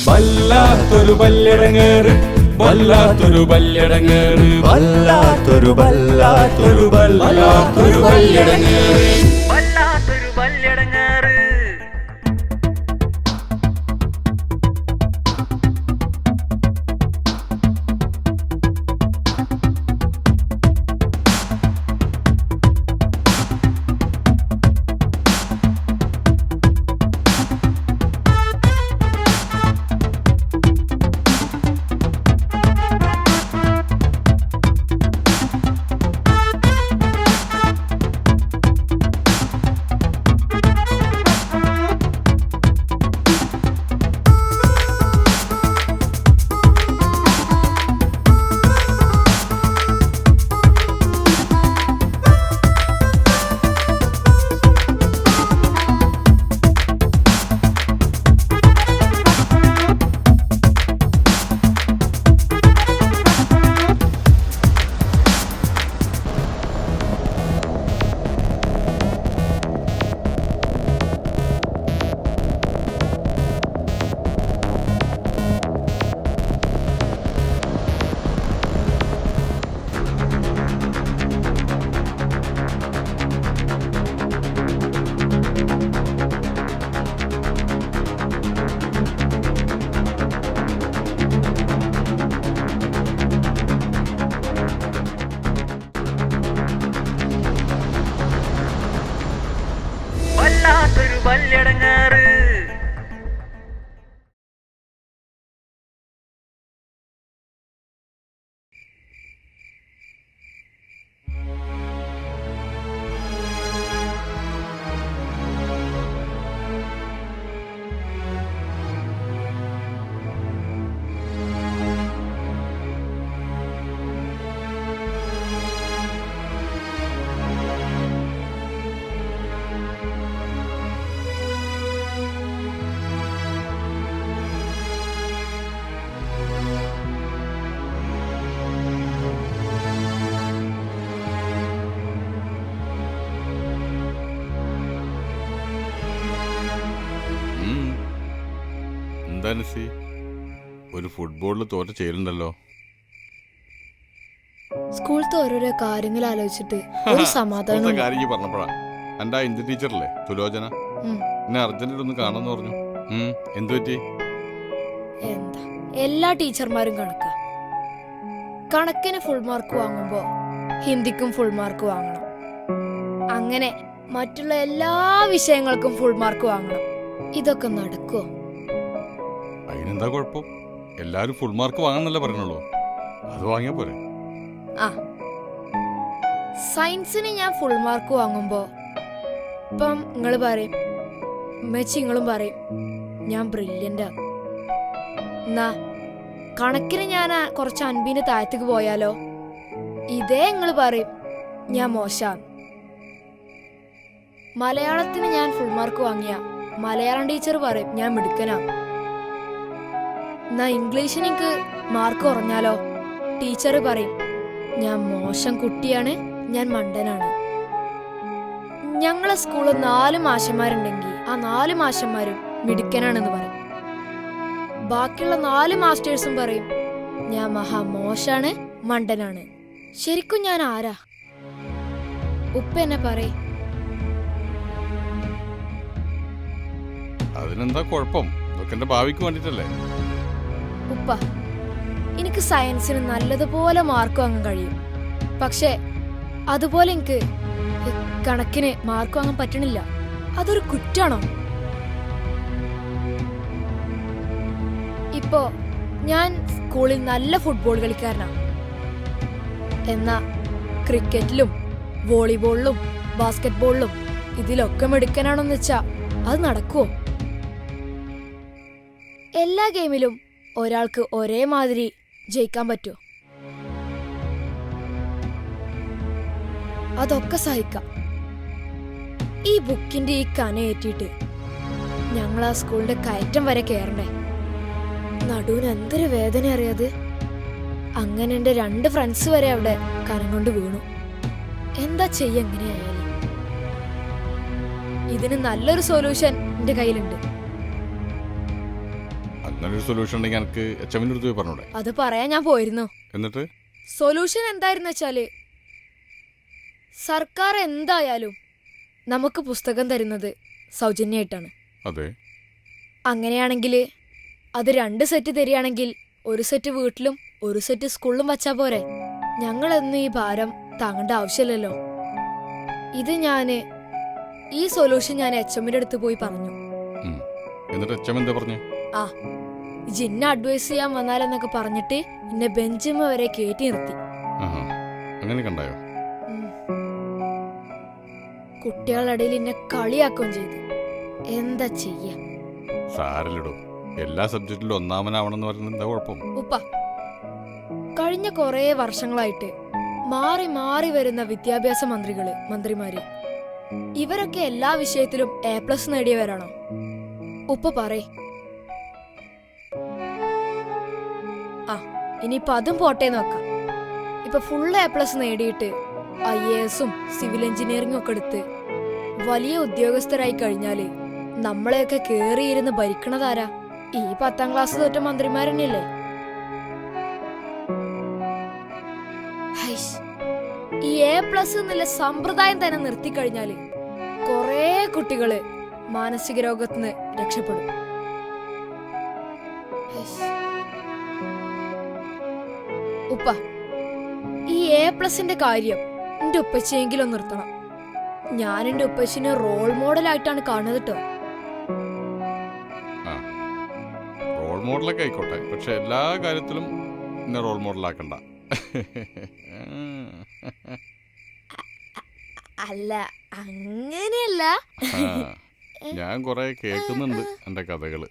വല്ലാത്തൊരു ബല്ലിടങ്ങേറ്, വല്ലാത്തൊരു ബല്ലിടങ്ങേറ്, വല്ലാത്തൊരു വല്ലാത്തൊരു വല്ലാത്തൊരു ബല്ലിടങ്ങേറ്, വല്ലാത്തൊരു ബല്ലിടങ്ങേറ്. വല്ലാത്തൊരു ബല്ലിടങ്ങേറ്. എന്താ നസി, ഒരു ഫുട്ബോളിൽ തോറ്റ ചേരുണ്ടല്ലോ. സ്കൂളത്തെ ഓരോരോ കാര്യങ്ങൾ ആലോചിച്ചിട്ട് ഒരു സമാധാനം കാര്യം പറഞ്ഞപ്പോഴാ എന്റെ ഇന്ത്യൻ ടീച്ചറല്ലേ സുലോചന എന്നെ അർജന്റീനൊന്ന് കാണാന്ന് പറഞ്ഞു. എന്തു പറ്റി? എന്താ എല്ലാ ടീച്ചർമാരും കണക്കിന് ഫുൾ മാർക്ക് വാങ്ങുമ്പോ ഹിന്ദിക്കും ഫുൾ മാർക്ക് വാങ്ങണം, അങ്ങനെ മറ്റുള്ള എല്ലാ വിഷയങ്ങൾക്കും ഫുൾ മാർക്ക് വാങ്ങണം. ഇതൊക്കെ നടക്കുവോ? അതിനെന്താ കുഴപ്പം? എല്ലാരും ഫുൾ മാർക്ക് വാങ്ങാന്നല്ലേ പറയണുള്ളൂ, അത് വാങ്ങിയാ പോരെ. ആ സയൻസിന് ഞാൻ ഫുൾ മാർക്ക് വാങ്ങുമ്പോ ഇപ്പം നിങ്ങള് പറയും, നിങ്ങളും പറയും ഞാൻ ബ്രില്യൻ്റാ. എന്നാ കണക്കിന് ഞാൻ കുറച്ച് അൻപിന് താഴത്തേക്ക് പോയാലോ ഇതേ നിങ്ങൾ പറയും ഞാൻ മോശാണ്. മലയാളത്തിന് ഞാൻ ഫുൾ മാർക്ക് വാങ്ങിയ മലയാളം ടീച്ചർ പറയും ഞാൻ മിടുക്കനാ. എന്നാ ഇംഗ്ലീഷിന് എനിക്ക് മാർക്ക് കുറഞ്ഞാലോ ടീച്ചർ പറയും ഞാൻ മോശം കുട്ടിയാണ്, ഞാൻ മണ്ടനാണ്. ഞങ്ങളെ സ്കൂളിൽ 4 മാഷന്മാരുണ്ടെങ്കിൽ ആ 4 മാഷന്മാരും മിടുക്കനാണെന്ന് പറയും. ബാക്കിയുള്ള 4 മാസ്റ്റേഴ്സും പറയും ഞാൻ മഹാ മോശാണ്, മണ്ടനാണ്. ശരിക്കും ഞാൻ ആരാ? ഉപ്പ എന്നെ പറയും. അതിനെന്താ കുഴപ്പം? ഇതൊക്കെ എന്റെ ഭാവിക്ക് വേണ്ടിട്ടല്ലേ. ഉപ്പ എനിക്ക് സയൻസിന് നല്ലതുപോലെ മാർക്ക് വാങ്ങാൻ കഴിയും, പക്ഷെ അതുപോലെ എനിക്ക് കണക്കിന് മാർക്ക് വാങ്ങാൻ പറ്റണില്ല. അതൊരു കുറ്റാണോ? ഇപ്പോ ഞാൻ സ്കൂളിൽ നല്ല ഫുട്ബോൾ കളിക്കാരനാണ്, എന്നാ ക്രിക്കറ്റിലും വോളിബോളിലും ബാസ്കറ്റ്ബോളിലും ഇതിലൊക്കെ മിടുക്കനാണെന്ന് വെച്ചാ അത് നടക്കുവോ? എല്ലാ ഗെയിമിലും ഒരാൾക്ക് ഒരേ മാതിരി ജയിക്കാൻ പറ്റുമോ? അതൊക്കെ സഹിക്കാം. ഈ ബുക്കിന്റെ ഈ കനയേറ്റിട്ട് ഞങ്ങൾ ആ സ്കൂളിന്റെ കയറ്റം വരെ കയറണ്ടേ? നടുവിന് എന്തൊരു വേദന അറിയാത്. അങ്ങനെ എന്റെ 2 ഫ്രണ്ട്സ് വരെ അവിടെ കനം കൊണ്ട് വീണു. എന്താ ചെയ്യ? എങ്ങനെയായാലും ഇതിന് നല്ലൊരു സൊല്യൂഷൻ എന്റെ കയ്യിലുണ്ട്. നല്ലൊരു സൊല്യൂഷൻ ഉണ്ടെങ്കിൽ എനിക്ക് HM അടുത്ത് പോയി പറഞ്ഞൂടെ? അത് പറയാൻ ഞാൻ പോയിരുന്നു. എന്നിട്ട് സൊല്യൂഷൻ എന്തായിരുന്നു വെച്ചാല്, സർക്കാർ എന്തായാലും നമുക്ക് പുസ്തകം തരുന്നത് സൗജന്യമായിട്ടാണ്. അതെ. അങ്ങനെയാണെങ്കിൽ അത് 2 സെറ്റ് തരികയാണെങ്കിൽ 1 സെറ്റ് വീട്ടിലും 1 സെറ്റ് സ്കൂളിലും വച്ചാ പോരെ? ഞങ്ങളൊന്നും ഈ ഭാരം താങ്ങേണ്ട ആവശ്യമില്ലല്ലോ. ഈ സൊല്യൂഷൻ ഞാൻ HM അടുത്ത് പോയി പറഞ്ഞു. എന്നിട്ട് HM എന്താ പറഞ്ഞു? ജിന്ന അഡ്വൈസ് ചെയ്യാൻ വന്നാലെന്നൊക്കെ പറഞ്ഞിട്ട് എന്നെ ബെഞ്ചിമ വരെ കയറ്റി നിർത്തി. അങ്ങനെ കണ്ടായോ? കുട്ടികളുടെ ഇടയിൽ എന്നെ കളിയാക്കുകയും ചെയ്തു. എന്താ ചെയ്യ? സാരല്ലടോ, എല്ലാ സബ്ജക്റ്റിലും ഒന്നാമനാവണമെന്ന് പറയുന്നത് എന്താ കുഴപ്പം? ഉപ്പ, കഴിഞ്ഞ കുറേ വർഷങ്ങളായിട്ട് മാറി മാറി വരുന്ന വിദ്യാഭ്യാസ മന്ത്രിമാര് ഇവരൊക്കെ എല്ലാ വിഷയത്തിലും A+ നേടിയവരാണോ? ഉപ്പ പറയ്. ഇനിയിപ്പൊ അതും പോട്ടേന്ന് വെക്കാം. ഇപ്പൊ ഫുൾ A+ നേടിയിട്ട് IAS-ഉം സിവിൽ എഞ്ചിനീയറിംഗും ഒക്കെ എടുത്ത് വലിയ ഉദ്യോഗസ്ഥരായി കഴിഞ്ഞാല് നമ്മളെയൊക്കെ കേറിയിരുന്ന് ഭരിക്കണതാരാ? ഈ 10ാം ക്ലാസ് തോറ്റ മന്ത്രിമാരെന്നെയല്ലേ? ഈ A+ എന്നുള്ള സമ്പ്രദായം തന്നെ നിർത്തിക്കഴിഞ്ഞാല് കൊറേ കുട്ടികള് മാനസിക രോഗത്തിന് രക്ഷപ്പെടും. ഉപ്പ, ഈ A+ന്റെ കാര്യം എന്റെ ഉപ്പച്ചയെങ്കിലും നിർത്തണം. ഞാൻ എന്റെ ഉപ്പച്ചിനെ റോൾ മോഡലായിട്ടാണ് കാണുന്നത് കേട്ടോ. റോൾ മോഡലൊക്കെ ആയിക്കോട്ടെ, പക്ഷെ എല്ലാ കാര്യത്തിലും എന്നെ റോൾ മോഡലാക്കണ്ട. അല്ല, അങ്ങനെയല്ല. ഞാൻ കൊറേ കേൾക്കുന്നുണ്ട് എന്റെ കഥകള്.